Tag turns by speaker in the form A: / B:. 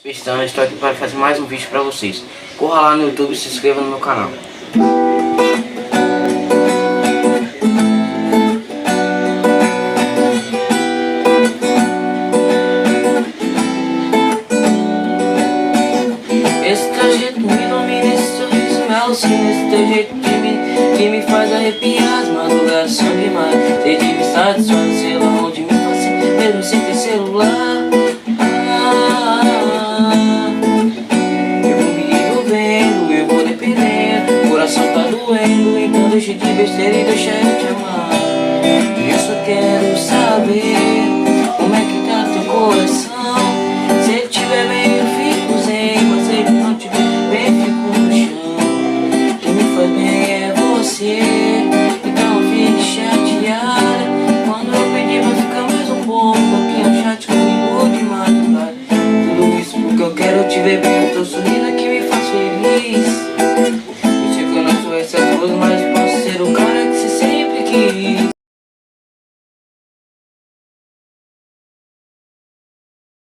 A: Pistão, estou aqui para fazer mais um vídeo para vocês. Corra lá no YouTube e se inscreva no meu canal. Esse teu jeito me domina, esse sorriso me alucina, esse teu jeito que me faz arrepiar as madrugadas são demais. Sei de me satisfazer, sei lá onde me fascina, mesmo sem ter celular. Então deixa de besteira e deixa eu te amar. E eu só quero saber como é que tá teu coração. Se ele tiver bem eu fico zen, mas se ele não tiver bem fico no chão. Quem me faz bem é você, então eu fique chateada quando eu pedi pra ficar mais um pouco aqui no chat comigo de madrugada. Tudo isso porque eu quero te ver bem, eu tô sorrindo que me faz feliz. Essas coisas, mas posso ser o cara que você sempre quis.